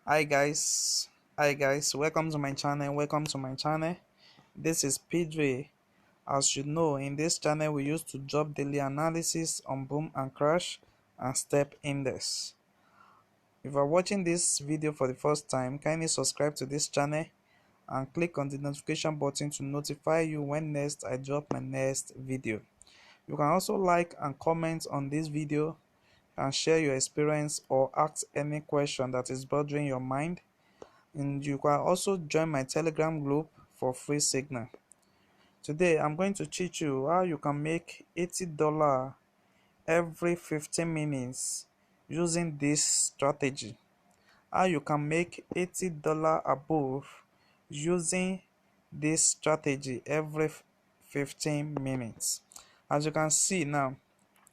Hi guys, welcome to my channel. This is Pedro. As you know, in this channel we used to drop daily analysis on boom and crash and step index. If you are watching this video for the first time, kindly subscribe to this channel and click on the notification button to notify you when next I drop my next video. You can also like and comment on this video and share your experience or ask any question that is bothering your mind. And you can also join my Telegram group for free signal. Today I'm going to teach you how you can make $80 every 15 minutes using this strategy. How you can make $80 above using this strategy every 15 minutes. As you can see now,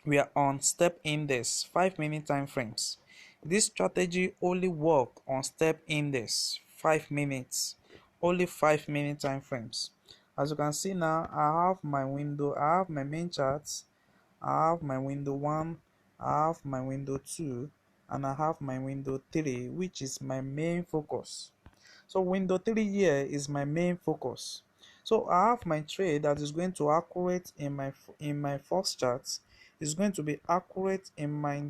we are on step index 5-minute time frames. This strategy only work on step index 5 minutes, only 5-minute time frames. As you can see now, I have my window, I have my main charts, I have my window 1, I have my window 2, and I have my window 3, which is my main focus. So window 3 here is my main focus. So I have my trade that is going to accurate in my first chart, is going to be accurate in my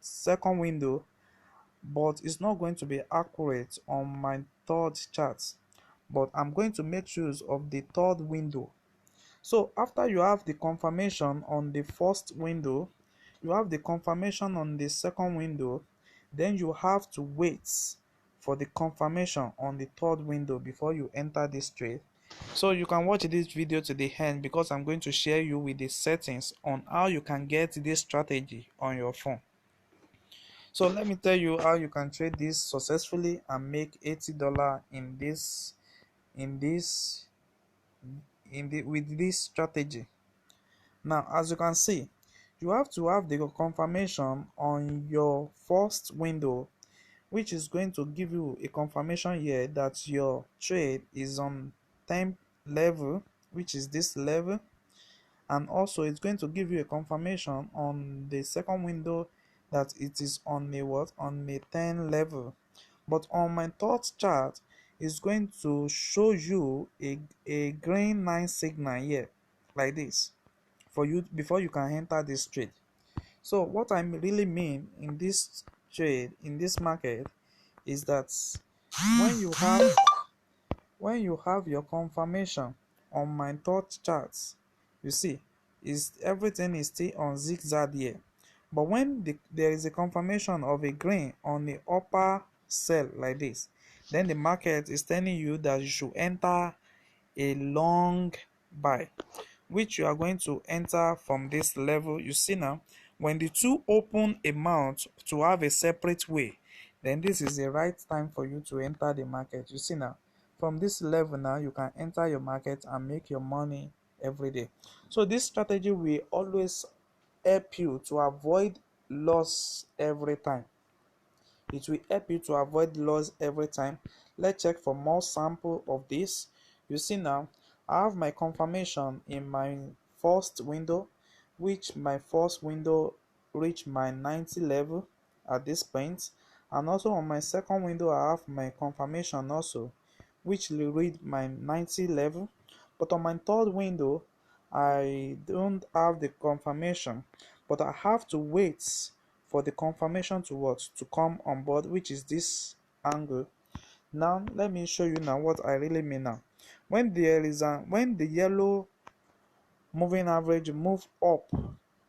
second window, but it's not going to be accurate on my third chart. But I'm going to make use of the third window. So after you have the confirmation on the first window, you have the confirmation on the second window, then you have to wait for the confirmation on the third window before you enter this trade. So you can watch this video to the end because I'm going to share you with the settings on how you can get this strategy on your phone. So let me tell you how you can trade this successfully and make $80 with this strategy. Now, as you can see, you have to have the confirmation on your first window, which is going to give you a confirmation here that your trade is on time level, which is this level, and also it's going to give you a confirmation on the second window that it is on a what, on a 10 level. But on my third chart, it's going to show you a green line signal here like this for you before you can enter this trade. So what I really mean in this trade, in this market, is that when you have your confirmation on my third chart, you see is everything is still on zigzag here. But when there is a confirmation of a green on the upper cell like this, then the market is telling you that you should enter a long buy, which you are going to enter from this level. You see now, when the two open a mount to have a separate way, then this is the right time for you to enter the market. You see now, from this level now you can enter your market and make your money every day. So this strategy will always help you to avoid loss every time. It will help you to avoid loss every time. Let's check for more sample of this. You see now, I have my confirmation in my first window, which my first window reached my 90 level at this point, and also on my second window I have my confirmation also, which will read my 90 level. But on my third window I don't have the confirmation, but I have to wait for the confirmation to what, to come on board, which is this angle. Now let me show you now what I really mean. Now when when the yellow moving average move up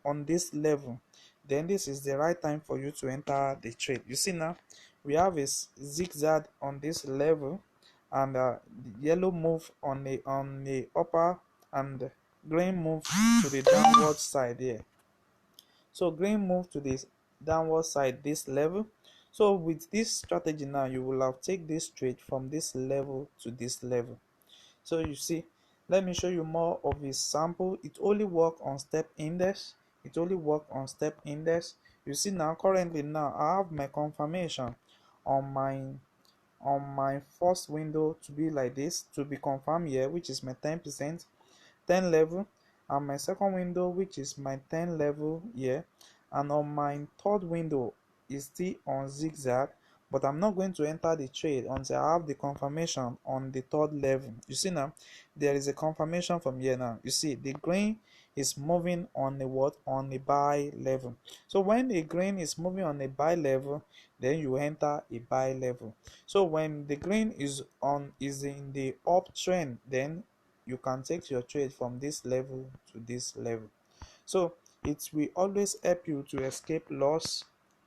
on this level, then this is the right time for you to enter the trade. You see now, we have a zigzag on this level, and the yellow move on the upper, and green move to the downward side here. So green move to this downward side, this level. So with this strategy now, you will have take this trade from this level to this level. So you see, let me show you more of a sample. It only work on step index. You see now, currently now I have my confirmation on my first window to be like this, to be confirmed here, which is my 10% 10 level, and my second window, which is my 10 level here, and on my third window is still on zigzag, but I'm not going to enter the trade until I have the confirmation on the third level. You see now, there is a confirmation from here. Now you see the green is moving on a what, on a buy level. So when a green is moving on a buy level, then you enter a buy level. So when the green is in the uptrend, then you can take your trade from this level to this level. So it will always help you to escape loss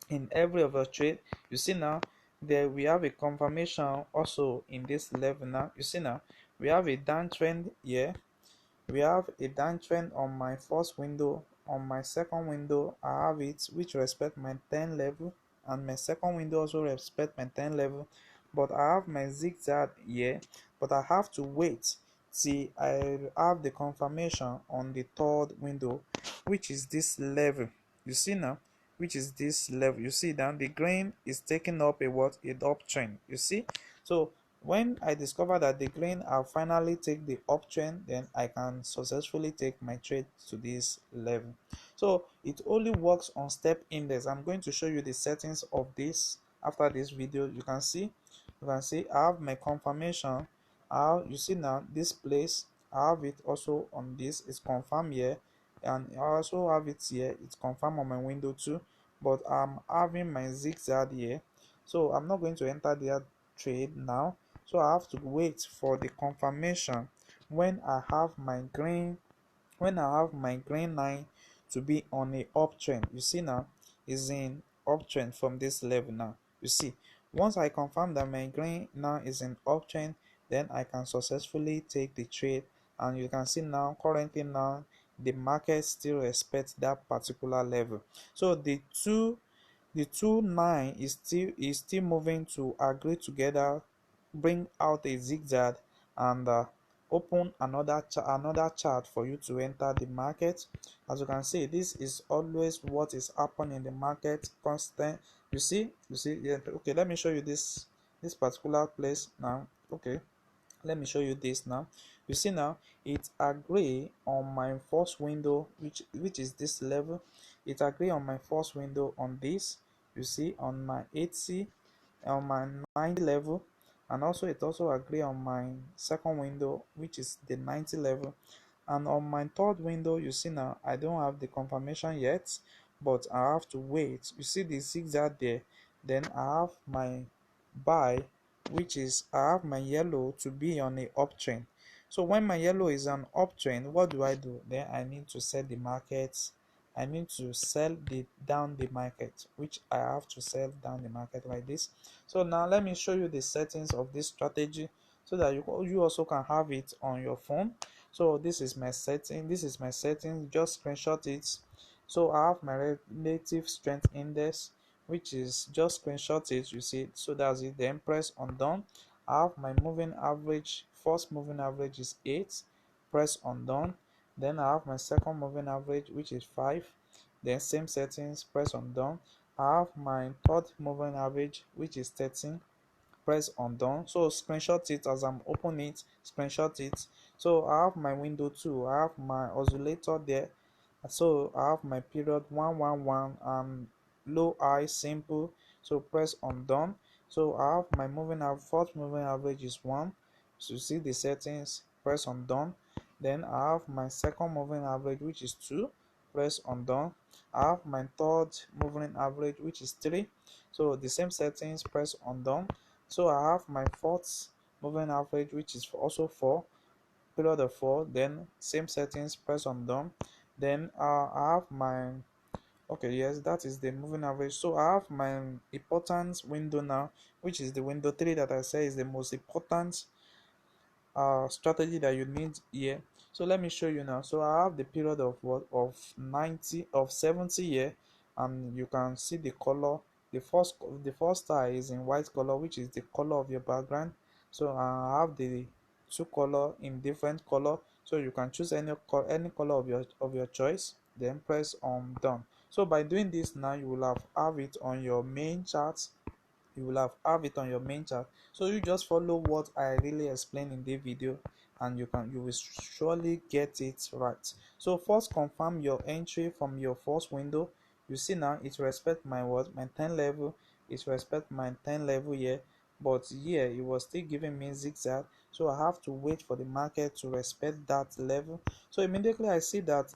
in every of your trade. You see now, there we have a confirmation also in this level. Now you see now, we have a downtrend here. We have a downtrend on my first window. On my second window, I have it which respect my 10 level, and my second window also respect my 10 level. But I have my zigzag here, but I have to wait till I have the confirmation on the third window, which is this level. You see now, which is this level. You see down the green is taking up a what, a uptrend. You see, so when I discover that the green have finally take the uptrend, then I can successfully take my trade to this level. So it only works on step index. I'm going to show you the settings of this after this video. You can see I have my confirmation. You see now this place, I have it also on this, it's confirmed here, and I also have it here, it's confirmed on my window too. But I'm having my zigzag here, so I'm not going to enter the trade now. So I have to wait for the confirmation when I have my green line to be on a uptrend. You see now, is in uptrend from this level. Now you see, once I confirm that my green now is in uptrend, then I can successfully take the trade. And you can see now, currently now, the market still respects that particular level. So the two 9 is still moving to agree together, bring out a zigzag, and open another chart for you to enter the market. As you can see, this is always what is happening in the market, constant. You see, yeah. Okay, let me show you this particular place now. Okay, let me show you this now. You see now, it agree on my first window, which is this level. It agree on my first window on this. You see, on my 80, on my 90 level, and also it also agree on my second window, which is the 90 level. And on my third window, you see now, I don't have the confirmation yet, but I have to wait. You see the zigzag there. Then I have my buy, which is I have my yellow to be on a uptrend. So when my yellow is on uptrend, what do? Then I need to set the market. I need to sell down the market, which I have to sell down the market like this. So now let me show you the settings of this strategy so that you also can have it on your phone. So this is my setting. Just screenshot it. So I have my relative strength index, which is just screenshot it. You see, so that's it. Then press on done. I have my moving average. First moving average is 8. Press on done. Then I have my second moving average, which is 5. Then same settings, press on done. I have my third moving average, which is 13. Press on done. So screenshot it as I'm opening it. Screenshot it. So I have my window 2. I have my oscillator there. So I have my period 111 and low high simple. So press on done. So I have my moving average. First moving average is 1. So see the settings, press on done. Then I have my second moving average, which is 2. Press on done. I have my third moving average, which is 3. So the same settings, press on done. So I have my fourth moving average, which is also 4. Period of 4. Then same settings, press on done. Then I have my, okay, yes, that is the moving average. So I have my important window now, which is the window 3 that I say is the most important strategy that you need here. So let me show you now. So I have the period of what, of 90, of 70 here, and you can see the color. The first star is in white color, which is the color of your background. So I have the two color in different color, so you can choose any color of your choice, then press on done. So by doing this now, you will have it on your main chart. You will have it on your main chart. So you just follow what I really explained in the video, and you will surely get it right. So first, confirm your entry from your first window. You see now it respect my 10 level. it respect my 10 level here, but here it was still giving me zigzag, so I have to wait for the market to respect that level. So immediately I see that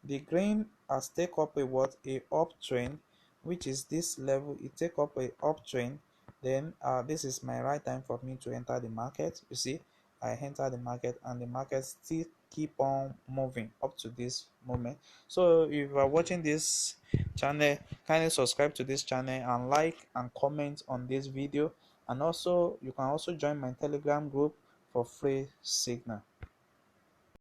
the green has take up a what, a uptrend, which is this level. It take up a uptrend, then this is my right time for me to enter the market. You see, I enter the market and the market still keep on moving up to this moment. So if you are watching this channel, kindly subscribe to this channel and like and comment on this video, and also you can also join my telegram group for free signal.